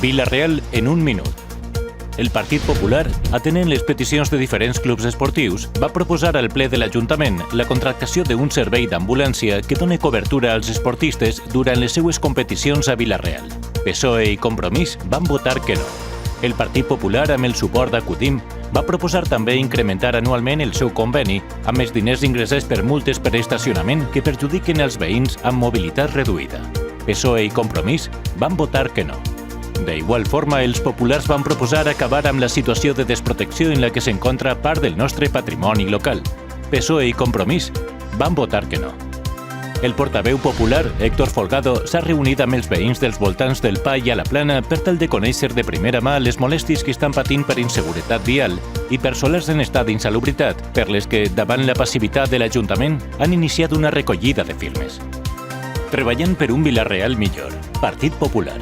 Vila-real en un minut. El Partit Popular, atenent les peticions de diferents clubs esportius, va proposar al ple de l'Ajuntament la contractació d'un servei d'ambulància que doni cobertura als esportistes durant les seues competicions a Vila-real. PSOE i Compromís van votar que no. El Partit Popular, amb el suport d'Acudim, va proposar també incrementar anualment el seu conveni amb els diners ingressats per multes per estacionament que perjudiquen els veïns amb mobilitat reduïda. PSOE i Compromís van votar que no. D'igual forma, els populars van proposar acabar amb la situació de desprotecció en la que s'encontra part del nostre patrimoni local. PSOE i Compromís van votar que no. El portaveu popular, Héctor Folgado, s'ha reunit amb els veïns dels voltants del Pa i a la Plana per tal de conèixer de primera mà les molèsties que estan patint per inseguretat vial i per solars en estat d'insalubritat, per les que, davant la passivitat de l'Ajuntament, han iniciat una recollida de firmes. Treballant per un Vila-real millor. Partit Popular.